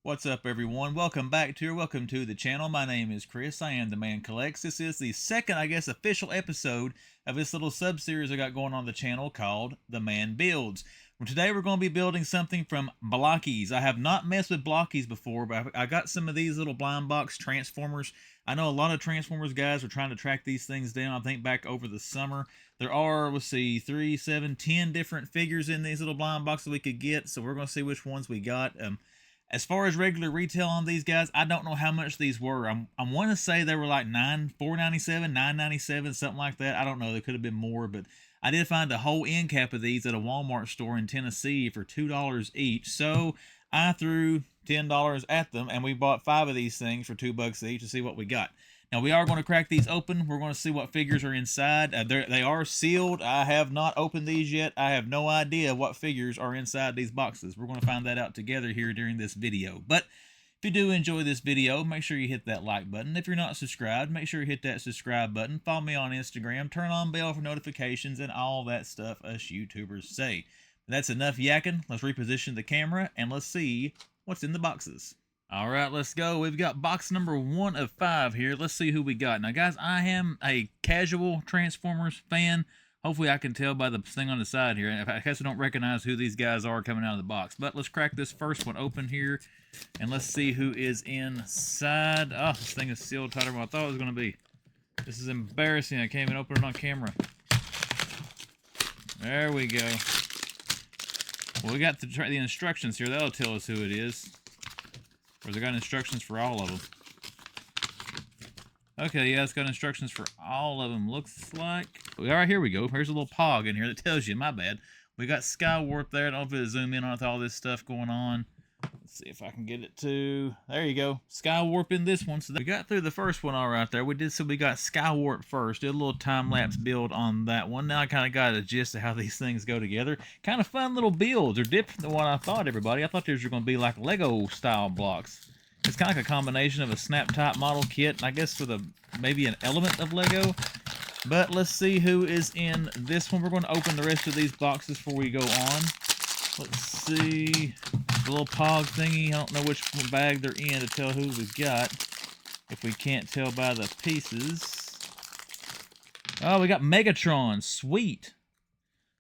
What's up, everyone? Welcome to the channel. My name is Chris. I am the Man Collects. This is the second, official episode of this little sub-series I got going on the channel called The Man Builds. Today we're going to be building something from Blokees. I have not messed with Blokees before, but I got some of these little blind box transformers. I know a lot of Transformers guys are trying to track these things down. I think back over the summer there are, let's see, 3, 7, 10 different figures in these little blind boxes we could get. So we're going to see which ones we got. As far as regular retail on these guys, I don't know how much these were. I want to say they were like $4.97, $9.97, something like that. I don't know. There could have been more, but I did find a whole end cap of these at a Walmart store in Tennessee for $2 each. So I threw $10 at them, and we bought 5 of these things for $2 each to see what we got. Now, we are going to crack these open. We're going to see what figures are inside. They are sealed. I have not opened these yet. I have no idea what figures are inside these boxes. We're going to find that out together here during this video. But if you do enjoy this video, make sure you hit that like button. If you're not subscribed, make sure you hit that subscribe button. Follow me on Instagram. Turn on bell for notifications and all that stuff us YouTubers say. But that's enough yakking. Let's reposition the camera and let's see what's in the boxes. All right, let's go. We've got box number 1 of 5 here. Let's see who we got. Now, guys, I am a casual Transformers fan. Hopefully, I can tell by the thing on the side here. I guess I don't recognize who these guys are coming out of the box. But let's crack this first one open here, and let's see who is inside. Oh, this thing is sealed tighter than I thought it was going to be. This is embarrassing. I can't even open it on camera. There we go. Well, we got the instructions here. That'll tell us who it is. Or they got instructions for all of them. Okay, yeah, it's got instructions for all of them, looks like. All right, here we go. Here's a little pog in here that tells you, my bad. We got Sky Warp there. I don't know if it'll zoom in on with all this stuff going on. Let's see if I can get it to... There you go. Sky Warp in this one. So we got through the first one all right there. We got Sky Warp first. Did a little time-lapse build on that one. Now I kind of got a gist of how these things go together. Kind of fun little builds. They're different than what I thought, everybody. I thought these were going to be like Lego-style blocks. It's kind of like a combination of a snap-type model kit, and I guess with maybe an element of Lego. But let's see who is in this one. We're going to open the rest of these boxes before we go on. Let's see. The little pog thingy. I don't know which bag they're in to tell who we got. If we can't tell by the pieces. Oh, we got Megatron. Sweet.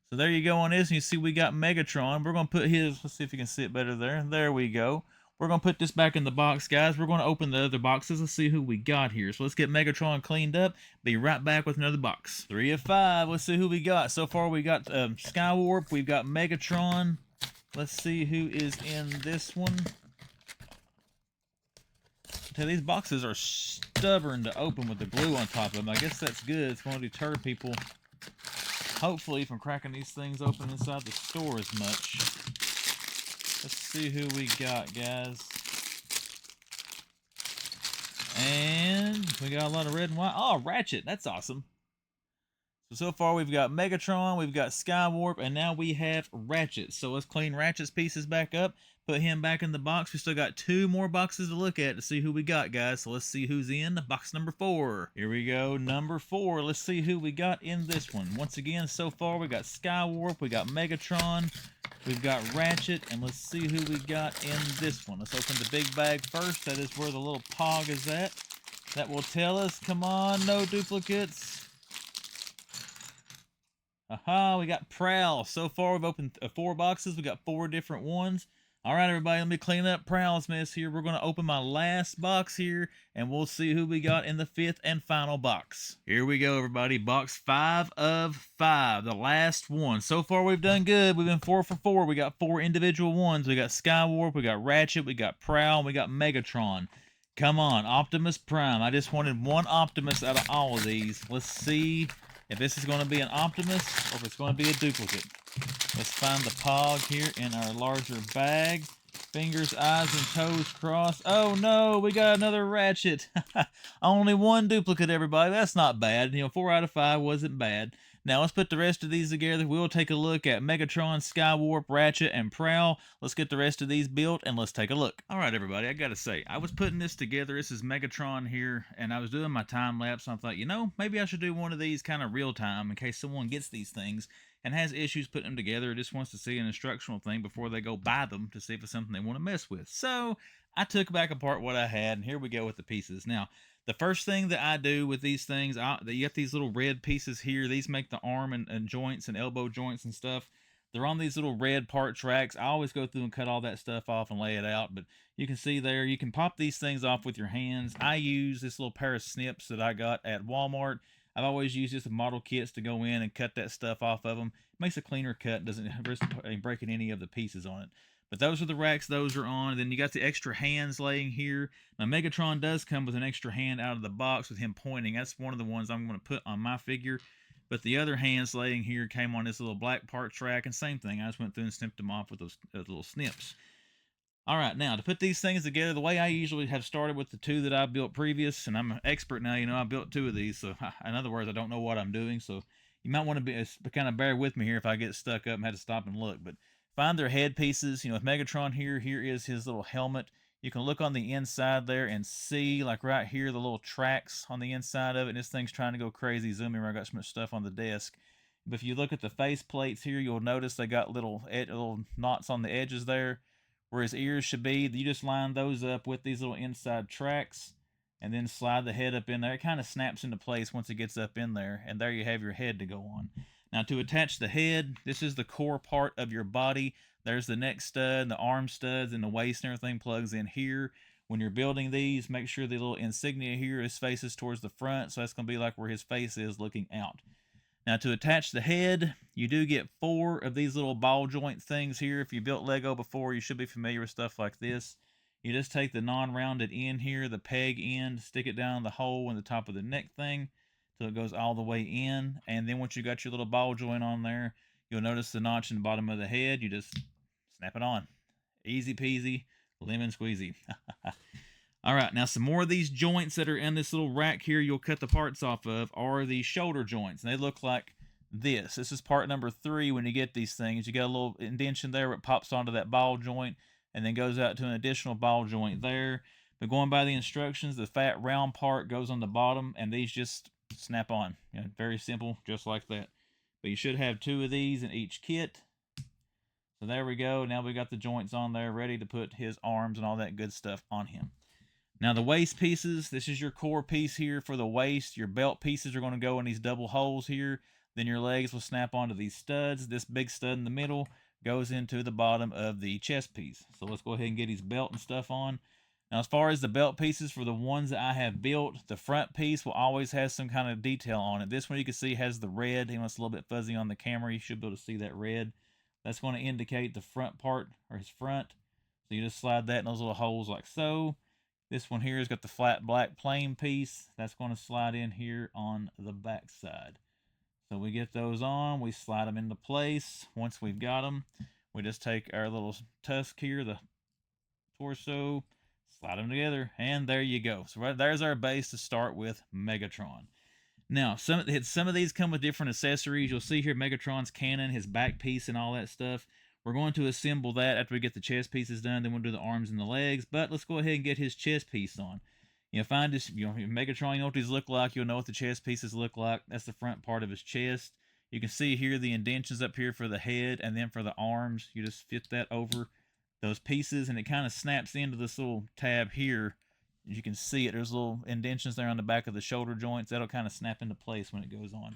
So there you go on this. And you see we got Megatron. We're going to put his... Let's see if you can see it better there. There we go. We're going to put this back in the box, guys. We're going to open the other boxes. Let's see who we got here. So let's get Megatron cleaned up. Be right back with another box. 3 of 5. Let's see who we got. So far, we got Sky Warp. We've got Megatron. Let's see who is in this one. These boxes are stubborn to open with the glue on top of them. I guess that's good. It's going to deter people, hopefully, from cracking these things open inside the store as much. Let's see who we got, guys. And we got a lot of red and white. Oh, Ratchet. That's awesome. So far we've got Megatron, we've got Sky Warp, and now we have Ratchet. So let's clean Ratchet's pieces back up, put him back in the box. We still got 2 more boxes to look at to see who we got, guys. So let's see who's in box number 4. Here we go, number 4. Let's see who we got in this one. Once again, so far we got Sky Warp, we got Megatron, we've got Ratchet, and let's see who we got in this one. Let's open the big bag first. That is where the little pog is at. That will tell us. Come on, no duplicates. Aha, we got Prowl. So far, we've opened 4 boxes. We got 4 different ones. All right, everybody, let me clean up Prowl's mess here. We're going to open my last box here, and we'll see who we got in the 5th and final box. Here we go, everybody. Box 5 of 5, the last one. So far, we've done good. We've been 4 for 4. We got 4 individual ones. We got Sky Warp, we got Ratchet, we got Prowl, and we got Megatron. Come on, Optimus Prime. I just wanted one Optimus out of all of these. Let's see if this is going to be an Optimus or if it's going to be a duplicate. Let's find the pog here in our larger bag. Fingers, eyes, and toes crossed. Oh no, we got another Ratchet. Only 1 duplicate, everybody. That's not bad. 4 out of 5 wasn't bad. Now let's put the rest of these together. We'll take a look at Megatron, Sky Warp, Ratchet, and Prowl. Let's get the rest of these built and let's take a look. All right, everybody, I gotta say, I was putting this together. This is Megatron here, and I was doing my time lapse. And I thought, maybe I should do one of these kind of real time in case someone gets these things and has issues putting them together, or just wants to see an instructional thing before they go buy them to see if it's something they want to mess with. So I took back apart what I had, and here we go with the pieces. Now, the first thing that I do with these things, you got these little red pieces here. These make the arm and joints and elbow joints and stuff. They're on these little red part tracks. I always go through and cut all that stuff off and lay it out, but you can see there, you can pop these things off with your hands. I use this little pair of snips that I got at Walmart. I've always used just the model kits to go in and cut that stuff off of them. It makes a cleaner cut, doesn't risk breaking any of the pieces on it. But those are the racks those are on. Then you got the extra hands laying here. Now, Megatron does come with an extra hand out of the box with him pointing. That's one of the ones I'm going to put on my figure. But the other hands laying here came on this little black part track, and same thing. I just went through and snipped them off with those little snips. All right, now to put these things together, the way I usually have started with the two that I built previous, and I'm an expert now, you know, I built two of these, so in other words, I don't know what I'm doing, so you might want to be kind of bear with me here if I get stuck up and had to stop and look. But find their head pieces. You know, with Megatron here is his little helmet. You can look on the inside there and see, like right here, the little tracks on the inside of it. And this thing's trying to go crazy. Zooming where I got so much stuff on the desk. But if you look at the face plates here, you'll notice they got little knots on the edges there where his ears should be. You just line those up with these little inside tracks and then slide the head up in there. It kind of snaps into place once it gets up in there, and there you have your head to go on. Now, to attach the head, this is the core part of your body. There's the neck stud, the arm studs, and the waist and everything plugs in here. When you're building these, make sure the little insignia here is faces towards the front, so that's going to be like where his face is looking out. Now, to attach the head, you do get 4 of these little ball joint things here. If you built Lego before, you should be familiar with stuff like this. You just take the non-rounded end here, the peg end, stick it down the hole in the top of the neck thing till it goes all the way in. And then once you got your little ball joint on there, you'll notice the notch in the bottom of the head. You just snap it on. Easy peasy, lemon squeezy. All right, now some more of these joints that are in this little rack here you'll cut the parts off of are the shoulder joints. And they look like this. This is part number 3 when you get these things. You got a little indentation there where it pops onto that ball joint and then goes out to an additional ball joint there. But going by the instructions, the fat round part goes on the bottom, and these just snap on. You know, very simple, just like that. But you should have 2 of these in each kit. So there we go. Now we got the joints on there ready to put his arms and all that good stuff on him. Now the waist pieces, this is your core piece here for the waist. Your belt pieces are going to go in these double holes here. Then your legs will snap onto these studs. This big stud in the middle goes into the bottom of the chest piece. So let's go ahead and get his belt and stuff on. Now, as far as the belt pieces for the ones that I have built, the front piece will always have some kind of detail on it. This one you can see has the red. It's a little bit fuzzy on the camera. You should be able to see that red. That's going to indicate the front part, or his front. So you just slide that in those little holes like so. This one here has got the flat black plain piece. That's going to slide in here on the back side. So we get those on. We slide them into place. Once we've got them, we just take our little tusk here, the torso, slide them together, and there you go. So right there's our base to start with Megatron. Now, some of these come with different accessories. You'll see here Megatron's cannon, his back piece, and all that stuff. We're going to assemble that after we get the chest pieces done. Then we'll do the arms and the legs. But let's go ahead and get his chest piece on. You know, find this, Megatron, you know what these look like. You'll know what the chest pieces look like. That's the front part of his chest. You can see here the indentions up here for the head, and then for the arms, you just fit that over those pieces, and it kind of snaps into this little tab here. As you can see it, there's little indentions there on the back of the shoulder joints. That'll kind of snap into place when it goes on.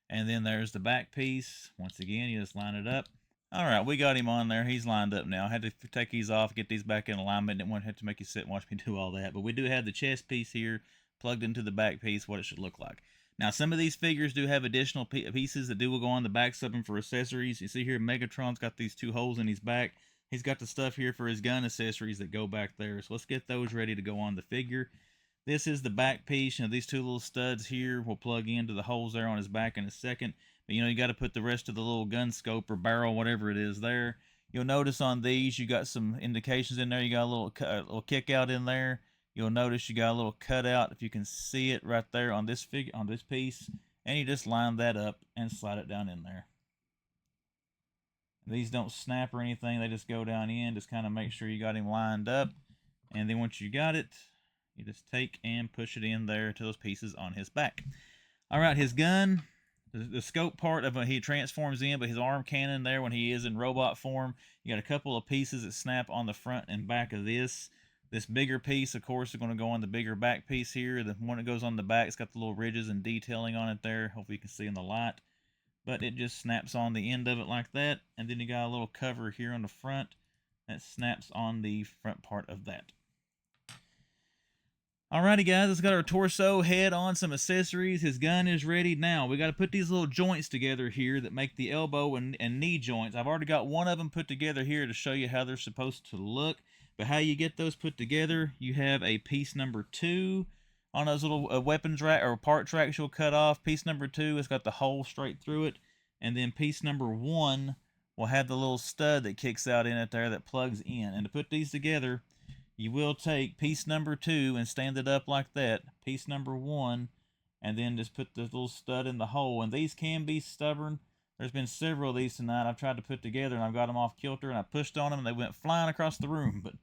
And then there's the back piece. Once again, you just line it up. All right, we got him on there. He's lined up now. I had to take these off, get these back in alignment. Didn't want to have to make you sit and watch me do all that. But we do have the chest piece here plugged into the back piece, what it should look like. Now, some of these figures do have additional pieces that will go on the backs of them for accessories. You see here, Megatron's got these 2 holes in his back. He's got the stuff here for his gun accessories that go back there. So let's get those ready to go on the figure. This is the back piece. You know, these 2 little studs here will plug into the holes there on his back in a second. But, you know, you got to put the rest of the little gun scope or barrel, whatever it is there. You'll notice on these, you got some indications in there. You got a little kick out in there. You'll notice you got a little cutout, if you can see it right there on this piece. And you just line that up and slide it down in there. These don't snap or anything. They just go down in. Just kind of make sure you got him lined up. And then once you got it, you just take and push it in there to those pieces on his back. All right, his gun, the scope part of it, he transforms in, but his arm cannon there when he is in robot form, you got a couple of pieces that snap on the front and back of this. This bigger piece, of course, is going to go on the bigger back piece here. The one that goes on the back, it's got the little ridges and detailing on it there. Hopefully you can see in the light. But it just snaps on the end of it like that. And then you got a little cover here on the front that snaps on the front part of that. Alrighty guys, let's got our torso, head on, some accessories. His gun is ready. Now, we got to put these little joints together here that make the elbow and knee joints. I've already got one of them put together here to show you how they're supposed to look. But how you get those put together, you have a piece number 2 on those little weapons rack or part tracks you'll cut off. Piece number 2 has got the hole straight through it. And then piece number 1 will have the little stud that kicks out in it there that plugs in. And to put these together, you will take piece number 2 and stand it up like that, piece number 1, and then just put the little stud in the hole. And these can be stubborn. There's been several of these tonight I've tried to put together, and I've got them off kilter, and I pushed on them, and they went flying across the room. But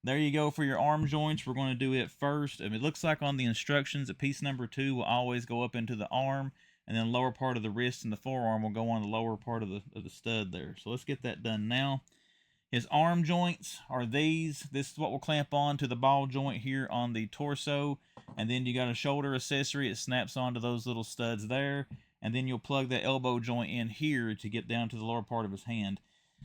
there you go for your arm joints. We're going to do it first. It looks like on the instructions that piece number 2 will always go up into the arm, and then the lower part of the wrist and the forearm will go on the lower part of the stud there. So let's get that done now. His arm joints are these. This is what will clamp on to the ball joint here on the torso. And then you got a shoulder accessory. It snaps onto those little studs there. And then you'll plug that elbow joint in here to get down to the lower part of his hand.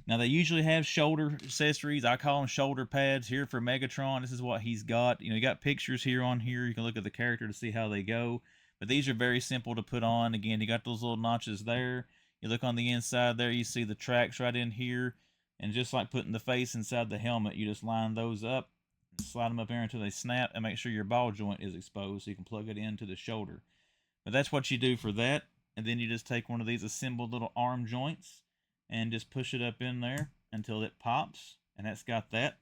Now, they usually have shoulder accessories. I call them shoulder pads here for Megatron. This is what he's got. You know, you got pictures here on here. You can look at the character to see how they go. But these are very simple to put on. Again, you got those little notches there. You look on the inside there, you see the tracks right in here. And just like putting the face inside the helmet, you just line those up, and slide them up there until they snap, and make sure your ball joint is exposed so you can plug it into the shoulder. But that's what you do for that. And then you just take one of these assembled little arm joints and just push it up in there until it pops. And that's got that.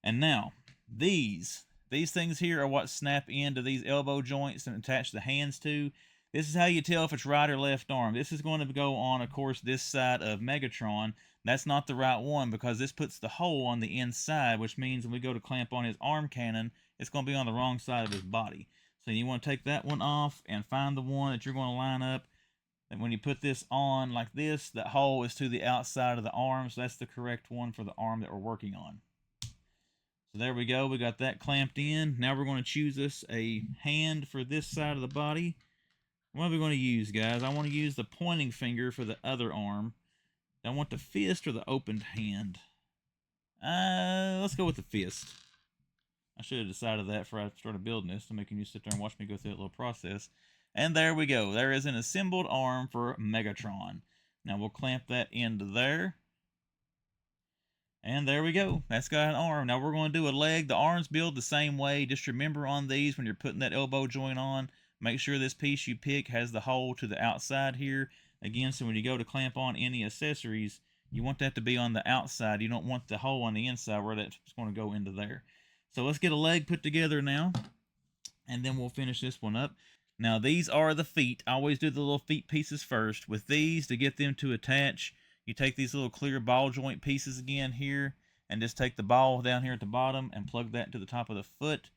And now, these things here are what snap into these elbow joints and attach the hands to. This is how you tell if it's right or left arm. This is going to go on, of course, this side of Megatron. That's not the right one because this puts the hole on the inside, which means when we go to clamp on his arm cannon, it's going to be on the wrong side of his body. So you want to take that one off and find the one that you're going to line up. And when you put this on like this, that hole is to the outside of the arm, so that's the correct one for the arm that we're working on. So there we go. We got that clamped in. Now we're going to choose us a hand for this side of the body. What are we going to use, guys? I want to use the pointing finger for the other arm. I want the fist or the opened hand. Let's go with the fist. I should have decided that before I started building this, to make you sit there and watch me go through that little process. And there we go. There is an assembled arm for Megatron. Now we'll clamp that into there. And there we go. That's got an arm. Now we're going to do a leg. The arms build the same way. Just remember on these, when you're putting that elbow joint on, make sure this piece you pick has the hole to the outside here. Again, so when you go to clamp on any accessories, you want that to be on the outside. You don't want the hole on the inside where that's going to go into there. So let's get a leg put together now, and then we'll finish this one up. Now, these are the feet. I always do the little feet pieces first. With these, to get them to attach, you take these little clear ball joint pieces again here, and just take the ball down here at the bottom and plug that to the top of the foot.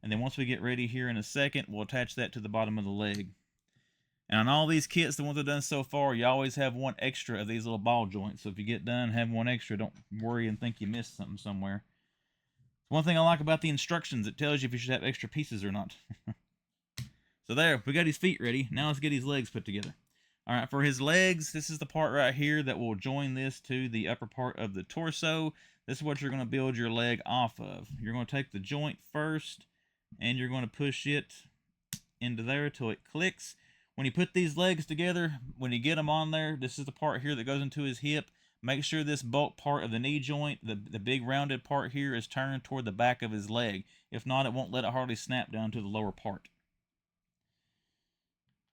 And then once we get ready here in a second, we'll attach that to the bottom of the leg. And on all these kits, the ones I've done so far, you always have one extra of these little ball joints. So if you get done, have one extra. Don't worry and think you missed something somewhere. One thing I like about the instructions, it tells you if you should have extra pieces or not. So there, we got his feet ready. Now let's get his legs put together. All right, for his legs, this is the part right here that will join this to the upper part of the torso. This is what you're going to build your leg off of. You're going to take the joint first, and you're going to push it into there till it clicks. When you put these legs together, when you get them on there, this is the part here that goes into his hip. Make sure this bulk part of the knee joint, the big rounded part here, is turned toward the back of his leg. If not, it won't let it hardly snap down to the lower part.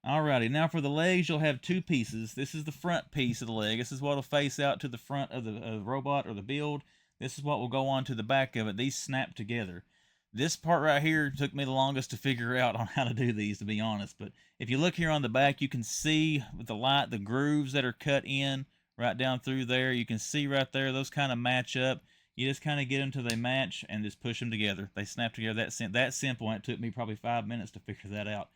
Alrighty, now for the legs, you'll have two pieces. This is the front piece of the leg. This is what will face out to the front of the robot or the build. This is what will go on to the back of it. These snap together. This part right here took me the longest to figure out on how to do these, to be honest. But if you look here on the back, you can see with the light, the grooves that are cut in right down through there. You can see right there, those kind of match up. You just kind of get them till they match and just push them together. They snap together that simple, and it took me probably 5 minutes to figure that out.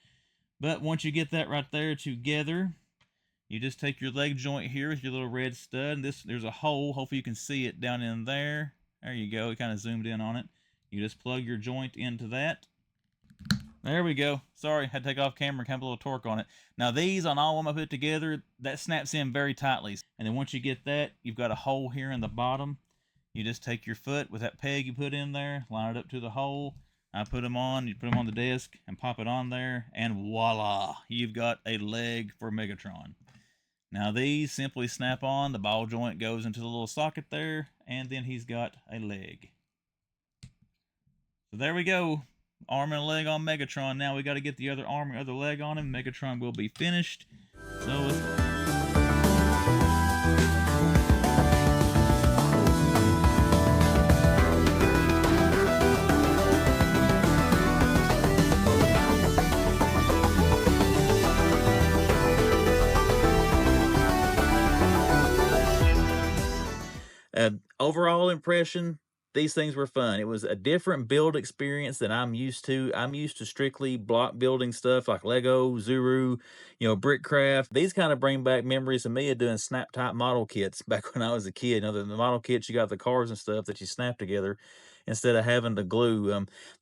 But once you get that right there together, you just take your leg joint here with your little red stud. There's a hole. Hopefully you can see it down in there. There you go. It kind of zoomed in on it. You just plug your joint into that. There we go. Sorry, had to take off camera and have a little torque on it. Now these, on all of them I put together, that snaps in very tightly. And then once you get that, you've got a hole here in the bottom. You just take your foot with that peg you put in there, line it up to the hole. I put them on, you put them on the desk and pop it on there, and voila, you've got a leg for Megatron. Now these simply snap on, the ball joint goes into the little socket there, and then he's got a leg. So there we go. Arm and a leg on Megatron. Now we got to get the other arm and other leg on him. Megatron will be finished. So overall impression, these things were fun. It was a different build experience than I'm used to. I'm used to strictly block building stuff like Lego, Zuru, Brickcraft. These kind of bring back memories of me of doing snap type model kits back when I was a kid. The model kits, you got the cars and stuff that you snap together instead of having to glue.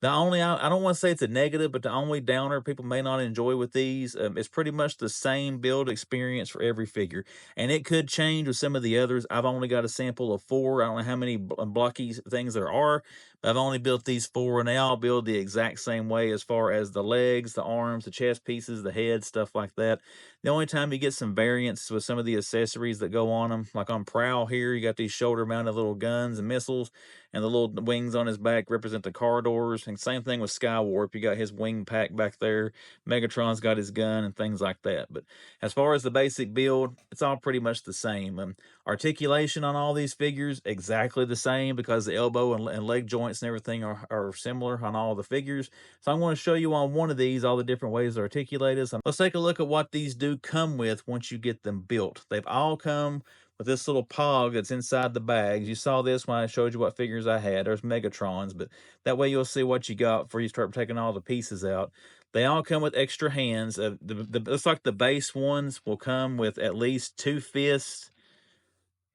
The only, I don't want to say it's a negative, but the only downer people may not enjoy with these, it's pretty much the same build experience for every figure. And it could change with some of the others. I've only got a sample of 4. I don't know how many Blokees things there are, but I've only built these 4, and they all build the exact same way as far as the legs, the arms, the chest pieces, the head, stuff like that. The only time you get some variance with some of the accessories that go on them, like on Prowl here, you got these shoulder-mounted little guns and missiles, and the little wings on his back represent the car doors. And same thing with Skywarp. You got his wing pack back there. Megatron's got his gun and things like that. But as far as the basic build, it's all pretty much the same. Articulation on all these figures, exactly the same, because the elbow and leg joints and everything are similar on all the figures. So I'm going to show you on one of these all the different ways to articulate it. So let's take a look at what these do come with once you get them built. They've all come with this little pog that's inside the bags. You saw this when I showed you what figures I had. There's Megatrons, but that way you'll see what you got before you start taking all the pieces out. They all come with extra hands. Looks like the base ones will come with at least 2 fists,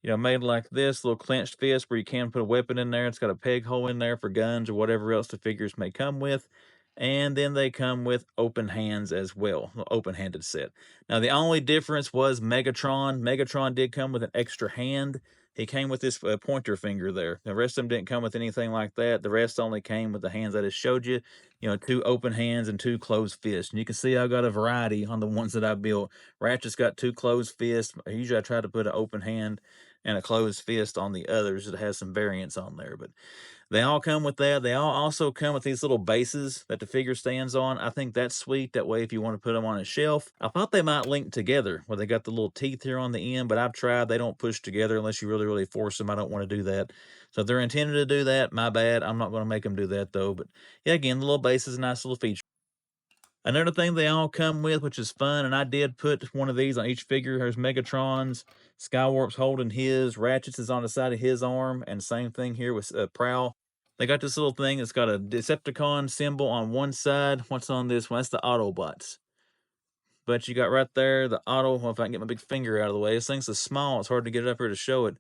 made like this, little clenched fist where you can put a weapon in there. It's got a peg hole in there for guns or whatever else the figures may come with. And then they come with open hands as well, the open-handed set. Now, the only difference was Megatron. Megatron did come with an extra hand. He came with this pointer finger there. The rest of them didn't come with anything like that. The rest only came with the hands I just showed you. 2 open hands and 2 closed fists. And you can see I've got a variety on the ones that I built. Ratchet's got 2 closed fists. Usually I try to put an open hand and a closed fist on the others. It has some variance on there, but they all come with that. They all also come with these little bases that the figure stands on. I think that's sweet. That way, if you want to put them on a shelf, I thought they might link together where they got the little teeth here on the end, but I've tried. They don't push together unless you really, really force them. I don't want to do that. So if they're intended to do that, my bad. I'm not going to make them do that though. But yeah, again, the little base is a nice little feature. Another thing they all come with, which is fun, and I did put one of these on each figure. There's Megatron's, Skywarp's holding his, Ratchet's is on the side of his arm, and same thing here with Prowl. They got this little thing that's got a Decepticon symbol on one side. What's on this one? That's the Autobots. But you got right there the auto. Well, if I can get my big finger out of the way, this thing's so small, it's hard to get it up here to show it.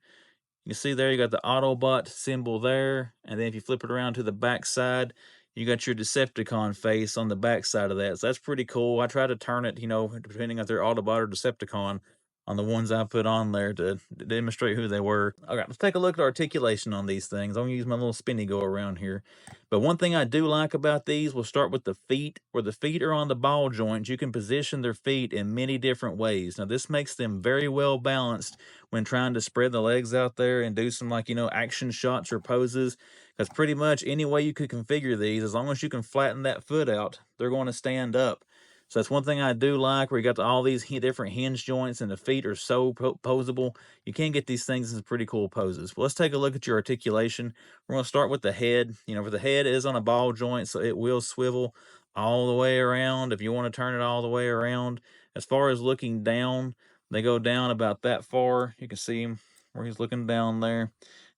You see there, you got the Autobot symbol there, and then if you flip it around to the back side, you got your Decepticon face on the back side of that. So that's pretty cool. I try to turn it, depending if they're Autobot or Decepticon, on the ones I put on there to demonstrate who they were. All right, let's take a look at articulation on these things. I'm going to use my little spinny go around here. But one thing I do like about these, we'll start with the feet. Where the feet are on the ball joints, you can position their feet in many different ways. Now, this makes them very well balanced when trying to spread the legs out there and do some action shots or poses. Because pretty much any way you could configure these, as long as you can flatten that foot out, they're going to stand up. So that's one thing I do like, where you got all these different hinge joints and the feet are so posable. You can get these things in some pretty cool poses. Well, let's take a look at your articulation. We're going to start with the head. For the head is on a ball joint, so it will swivel all the way around if you want to turn it all the way around. As far as looking down, they go down about that far. You can see him where he's looking down there.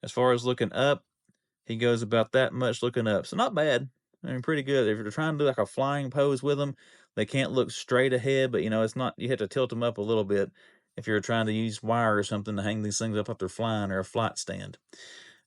As far as looking up, he goes about that much looking up. So not bad. Pretty good. If you're trying to do like a flying pose with them, they can't look straight ahead, but it's not, you have to tilt them up a little bit if you're trying to use wire or something to hang these things up if they're flying or a flight stand.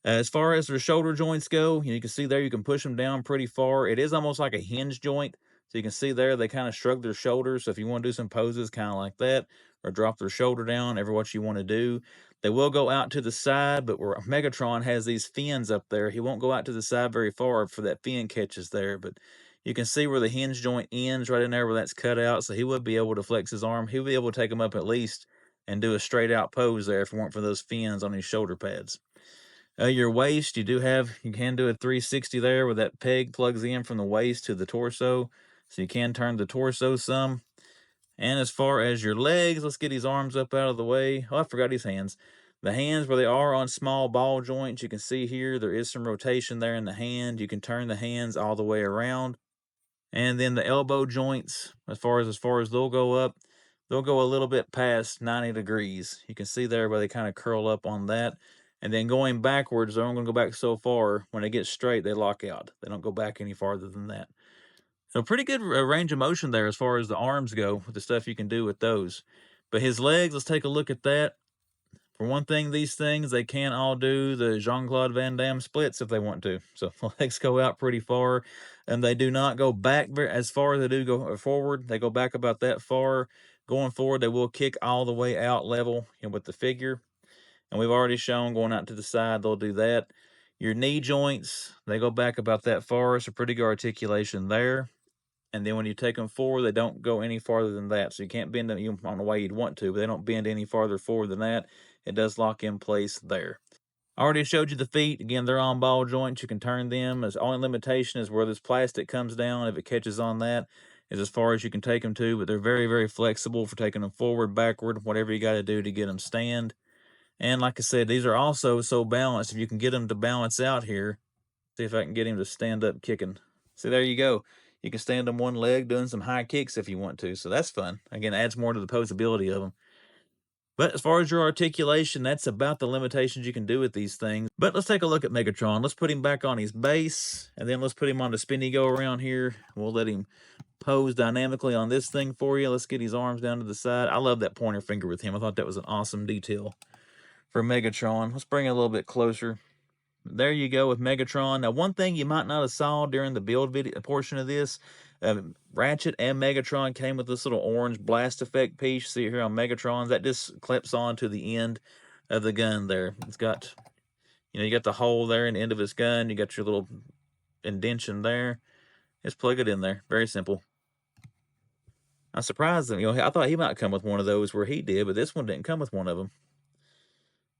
As far as their shoulder joints go, you can see there you can push them down pretty far. It is almost like a hinge joint. So you can see there they kind of shrug their shoulders. So if you want to do some poses kind of like that, or drop their shoulder down, ever what you want to do. They will go out to the side, but where Megatron has these fins up there, he won't go out to the side very far for that fin catches there. But you can see where the hinge joint ends right in there where that's cut out. So he would be able to flex his arm. He would be able to take them up at least and do a straight out pose there if it weren't for those fins on his shoulder pads. Your waist, you can do a 360 there where that peg plugs in from the waist to the torso. So you can turn the torso some. And as far as your legs, let's get his arms up out of the way. Oh, I forgot his hands. The hands, where they are on small ball joints, you can see here there is some rotation there in the hand. You can turn the hands all the way around. And then the elbow joints, as far as they'll go up, they'll go a little bit past 90 degrees. You can see there where they kind of curl up on that. And then going backwards, they're only going to go back so far. When they get straight, they lock out. They don't go back any farther than that. So pretty good range of motion there as far as the arms go with the stuff you can do with those. But his legs, let's take a look at that. For one thing, these things, they can all do the Jean-Claude Van Damme splits if they want to. So the legs go out pretty far, and they do not go back as far as they do go forward. They go back about that far. Going forward, they will kick all the way out level with the figure. And we've already shown going out to the side, they'll do that. Your knee joints, they go back about that far, so pretty good articulation there. And then when you take them forward, they don't go any farther than that. So you can't bend them on the way you'd want to, but they don't bend any farther forward than that. It does lock in place there. I already showed you the feet. Again, they're on ball joints. You can turn them. The only limitation is where this plastic comes down. If it catches on that, is as far as you can take them to. But they're very, very flexible for taking them forward, backward, whatever you got to do to get them stand. And like I said, these are also so balanced. If you can get them to balance out here, see if I can get him to stand up kicking. See, there you go. You can stand on one leg doing some high kicks if you want to. So that's fun. Again, adds more to the posability of them. But as far as your articulation, that's about the limitations you can do with these things. But let's take a look at Megatron. Let's put him back on his base, and then let's put him on the spinny go around here. We'll let him pose dynamically on this thing for you. Let's get his arms down to the side. I love that pointer finger with him. I thought that was an awesome detail for Megatron. Let's bring it a little bit closer. There you go with Megatron. Now, one thing you might not have saw during the build video portion of this, Ratchet and Megatron came with this little orange blast effect piece. You see it here on Megatron. That just clips on to the end of the gun there. It's got, you got the hole there in the end of his gun. You got your little indentation there. Just plug it in there. Very simple. I'm surprised that, I thought he might come with one of those where he did, but this one didn't come with one of them.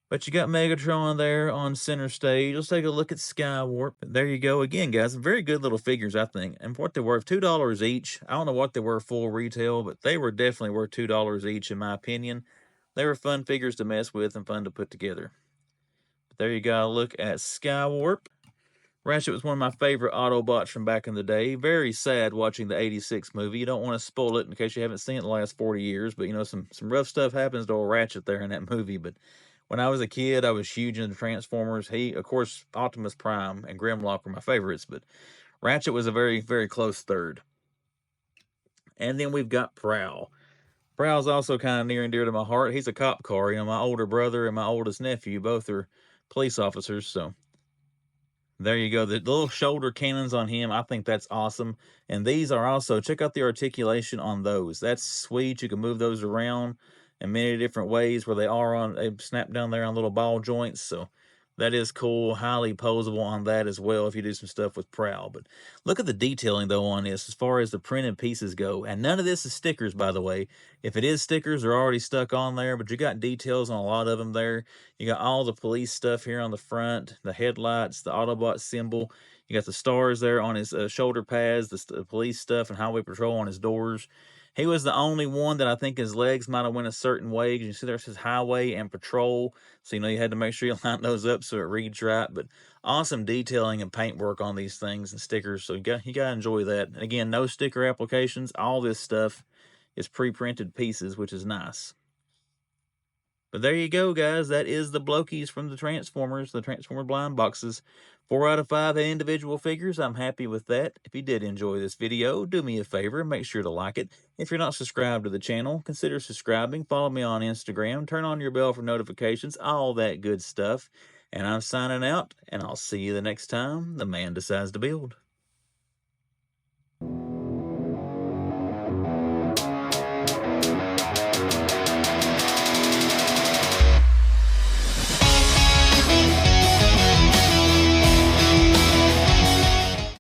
But you got Megatron there on center stage. Let's take a look at Skywarp. There you go again, guys. Very good little figures, I think. And for what they're worth, $2 each. I don't know what they were full retail, but they were definitely worth $2 each, in my opinion. They were fun figures to mess with and fun to put together. But there you go. Look at Skywarp. Ratchet was one of my favorite Autobots from back in the day. Very sad watching the '86 movie. You don't want to spoil it in case you haven't seen it the last 40 years. But, some rough stuff happens to old Ratchet there in that movie. But when I was a kid, I was huge into Transformers. Of course, Optimus Prime and Grimlock were my favorites. But Ratchet was a very, very close third. And then we've got Prowl. Prowl's also kind of near and dear to my heart. He's a cop car. My older brother and my oldest nephew both are police officers. So there you go. The little shoulder cannons on him, I think that's awesome. And these are also, check out the articulation on those. That's sweet. You can move those around in many different ways where they snap down there on little ball joints. So that is cool. Highly posable on that as well if you do some stuff with Prowl. But look at the detailing, though, on this as far as the printed pieces go. And none of this is stickers, by the way. If it is stickers, they're already stuck on there, but you got details on a lot of them there. You got all the police stuff here on the front, the headlights, the Autobot symbol. You got the stars there on his shoulder pads, the police stuff, and highway patrol on his doors. He was the only one that I think his legs might have went a certain way. You see there says highway and patrol. So, you had to make sure you line those up so it reads right. But awesome detailing and paintwork on these things and stickers. So you got to enjoy that. And again, no sticker applications. All this stuff is pre-printed pieces, which is nice. But there you go, guys. That is the Blokees from the Transformer blind boxes. 4 out of 5 individual figures. I'm happy with that. If you did enjoy this video, do me a favor and make sure to like it. If you're not subscribed to the channel, consider subscribing. Follow me on Instagram. Turn on your bell for notifications. All that good stuff. And I'm signing out, and I'll see you the next time the man decides to build.